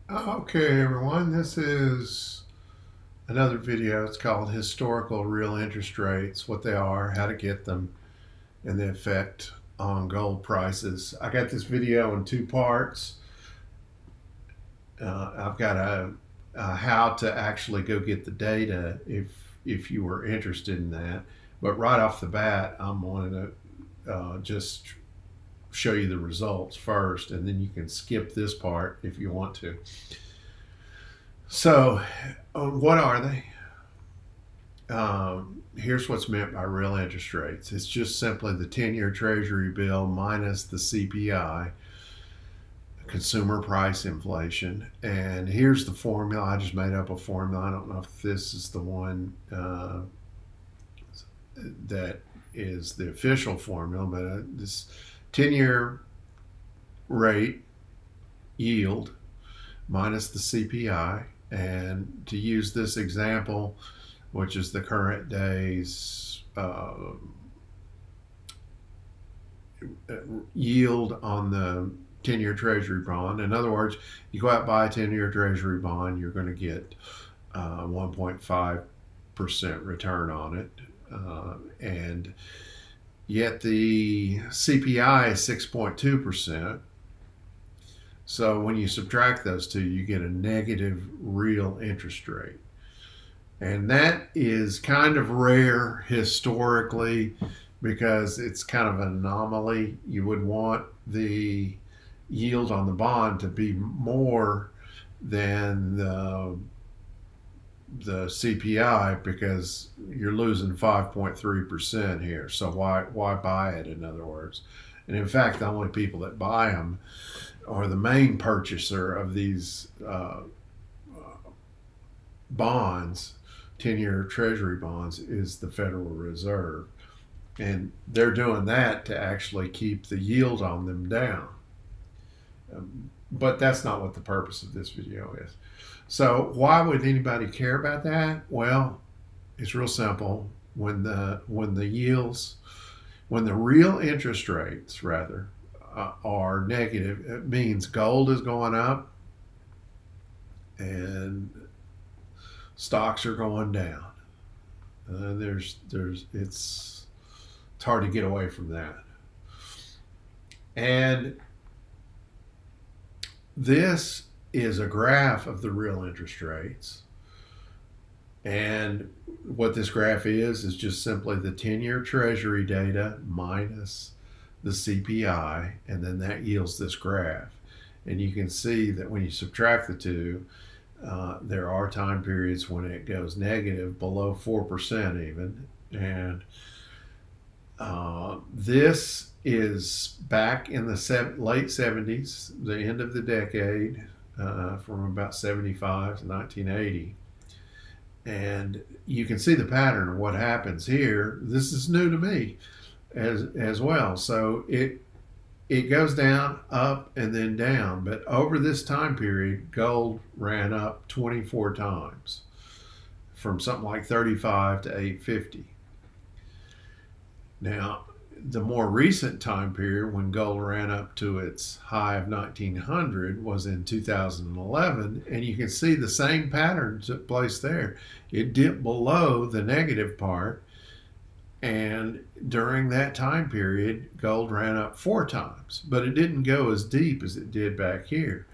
Okay, everyone, this is another video. It's called Historical Real Interest Rates, what they are, how to get them, and the effect on gold prices. I got this video in two parts. I've got a how to actually go get the data if you were interested in that. But right off the bat, I'm wanting to just show you the results first, and then you can skip this part if you want to. So, what are they? Here's what's meant by real interest rates. It's just simply the 10-year Treasury bill minus the CPI, consumer price inflation. And here's the formula. I just made up a formula. I don't know if this is the one that is the official formula, but this 10-year rate yield minus the CPI. And to use this example, which is the current day's yield on the 10-year Treasury bond. In other words, you go out and buy a 10-year Treasury bond, you're going to get 1.5% return on it. And yet the CPI is 6.2%. So when you subtract those two, you get a negative real interest rate. And that is kind of rare historically because it's kind of an anomaly. You would want the yield on the bond to be more than the CPI because you're losing 5.3% here. So why buy it, in other words? And in fact, the only people that buy them are the main purchaser of these bonds, 10-year Treasury bonds, is the Federal Reserve. And they're doing that to actually keep the yield on them down. But that's not what the purpose of this video is. So why would anybody care about that? Well, it's real simple. When the yields, when the real interest rates rather are negative, it means gold is going up and stocks are going down. It's hard to get away from that. And this is a graph of the real interest rates. And what this graph is just simply the 10-year Treasury data minus the CPI, and then that yields this graph. And you can see that when you subtract the two, there are time periods when it goes negative, below 4% even. And this is back in the late 70s, the end of the decade, from about 75 to 1980. And you can see the pattern of what happens here. This is new to me as well. So it goes down, up, and then down. But over this time period, gold ran up 24 times from something like 35 to 850. Now, the more recent time period when gold ran up to its high of 1900 was in 2011, and you can see the same pattern took place there. It dipped below the negative part, and during that time period, gold ran up 4 times, but it didn't go as deep as it did back here.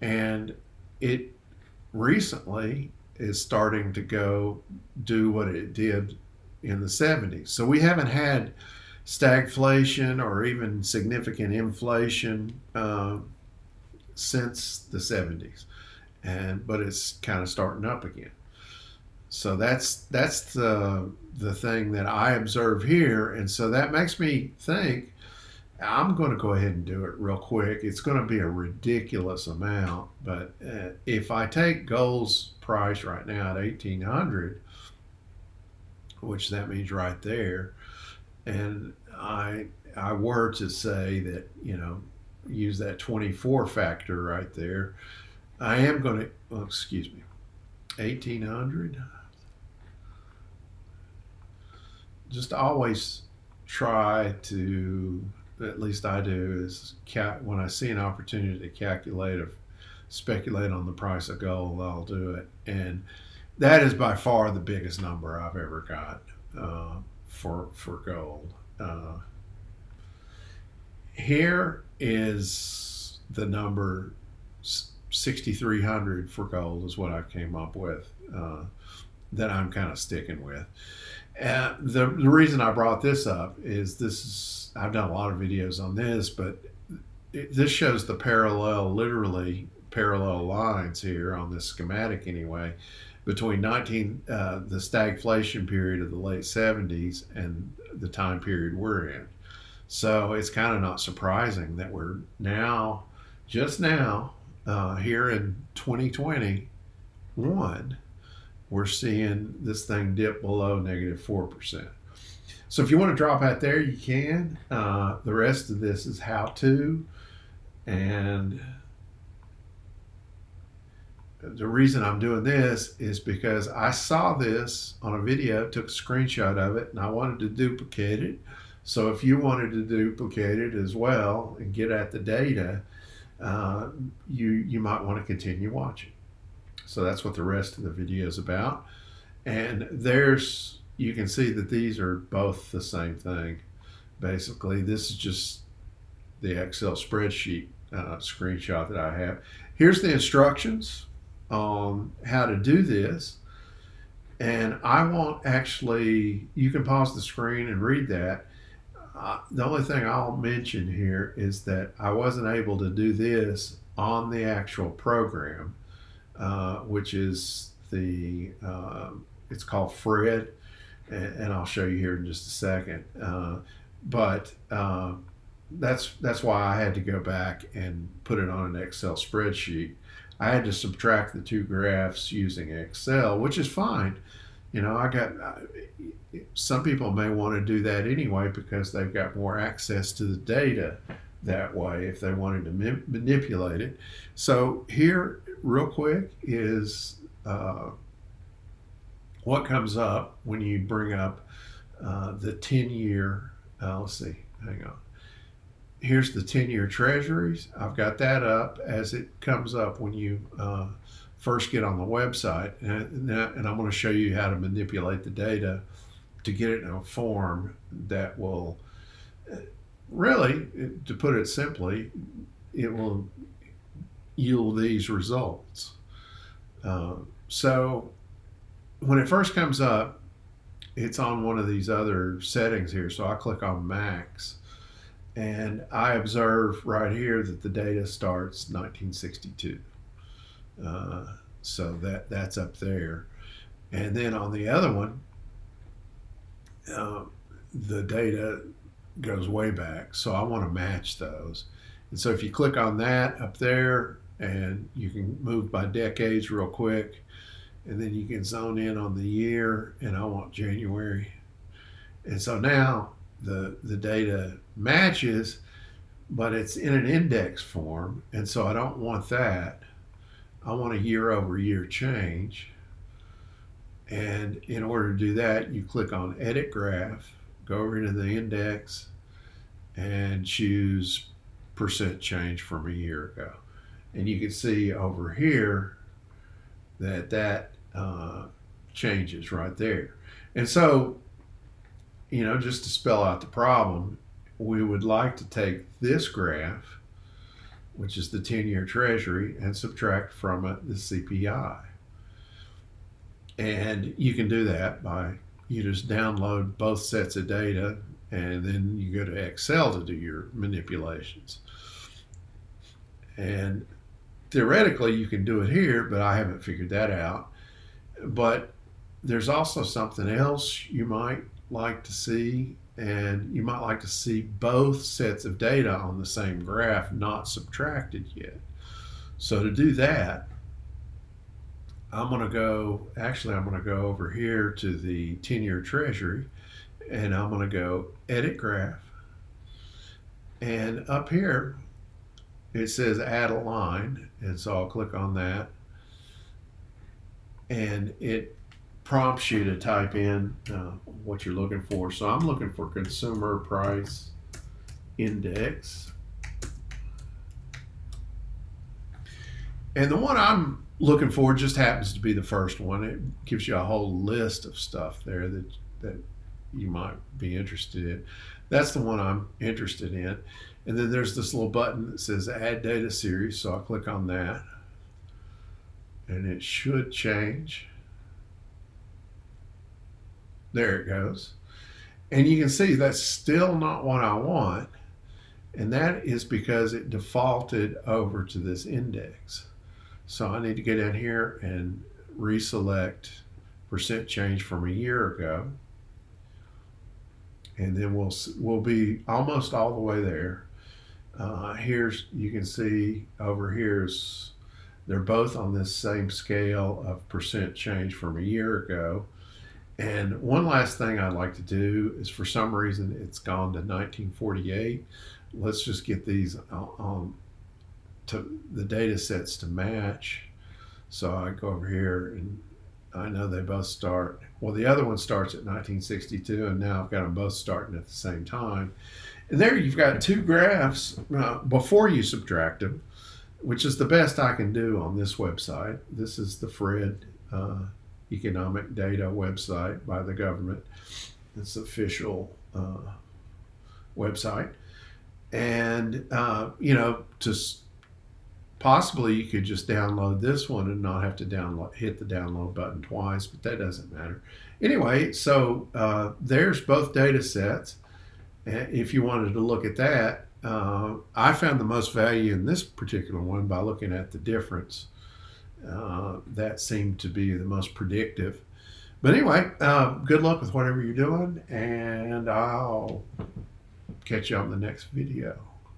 And it recently is starting to go do what it did in the 70s. So we haven't had stagflation or even significant inflation since the 70s, but it's kind of starting up again. So that's the thing that I observe here, and so that makes me think I'm going to go ahead and do it real quick. It's going to be a ridiculous amount, but if I take gold's price right now at 1800, which that means right there, and I were to say that, use that 24 factor right there, I am going to, oh, excuse me, 1800. Just always try to, at least I do, is when I see an opportunity to calculate speculate on the price of gold, I'll do it. And that is by far the biggest number I've ever got for gold. Here is the number 6,300 for gold is what I came up with, that I'm kind of sticking with. The reason I brought this up is I've done a lot of videos on this, but this shows the literally parallel lines here on this schematic anyway, between the stagflation period of the late 70s and the time period we're in. So it's kind of not surprising that we're just now, here in 2021, we're seeing this thing dip below -4%. So if you want to drop out there, you can. The rest of this is how to. And the reason I'm doing this is because I saw this on a video, took a screenshot of it, and I wanted to duplicate it. So if you wanted to duplicate it as well and get at the data, you might want to continue watching. So that's what the rest of the video is about. And you can see that these are both the same thing. Basically, this is just the Excel spreadsheet screenshot that I have. Here's the instructions on how to do this. And you can pause the screen and read that. The only thing I'll mention here is that I wasn't able to do this on the actual program, which is it's called Fred, and I'll show you here in just a second. But that's why I had to go back and put it on an Excel spreadsheet. I had to subtract the two graphs using Excel, which is fine. Some people may want to do that anyway because they've got more access to the data that way if they wanted to manipulate it. So here, real quick, is what comes up when you bring up the 10-year, let's see, hang on. Here's the 10-year treasuries. I've got that up as it comes up when you first get on the website. And I'm going to show you how to manipulate the data to get it in a form that will really, to put it simply, it will yield these results. So when it first comes up, it's on one of these other settings here. So I click on Max, and I observe right here that the data starts 1962. So that's up there. And then on the other one, the data goes way back. So I want to match those. And so if you click on that up there, and you can move by decades real quick, and then you can zone in on the year, and I want January. And so now the data matches, but it's in an index form, and so I don't want that. I want a year-over-year change. And in order to do that, you click on Edit Graph, go over into the index, and choose percent change from a year ago. And you can see over here that changes right there. And so, just to spell out the problem, we would like to take this graph, which is the 10-year treasury, and subtract from it the CPI. And you can do that you just download both sets of data, and then you go to Excel to do your manipulations. And theoretically, you can do it here, but I haven't figured that out. But there's also something else you might like to see, and you might like to see both sets of data on the same graph, not subtracted yet. So to do that, I'm going to go over here to the 10-year treasury, and I'm going to go Edit Graph. And up here, it says Add a Line, and so I'll click on that. And it prompts you to type in what you're looking for. So I'm looking for Consumer Price Index. And the one I'm looking for just happens to be the first one. It gives you a whole list of stuff there that you might be interested in. That's the one I'm interested in. And then there's this little button that says Add Data Series. So I'll click on that. And it should change. There it goes. And you can see that's still not what I want. And that is because it defaulted over to this index. So I need to go down here and reselect percent change from a year ago. And then we'll be almost all the way there. Here's, you can see over here's, they're both on this same scale of percent change from a year ago. And one last thing I'd like to do is, for some reason it's gone to 1948. Let's just get these to the data sets to match. So I go over here and I know they both start, well, the other one starts at 1962, and now I've got them both starting at the same time. And there you've got two graphs before you subtract them, which is the best I can do on this website. This is the FRED economic data website by the government. It's the official website. And, just possibly you could just download this one and not have to hit the download button twice, but that doesn't matter. Anyway, so there's both data sets. If you wanted to look at that, I found the most value in this particular one by looking at the difference. That seemed to be the most predictive. But anyway, good luck with whatever you're doing, and I'll catch you on the next video.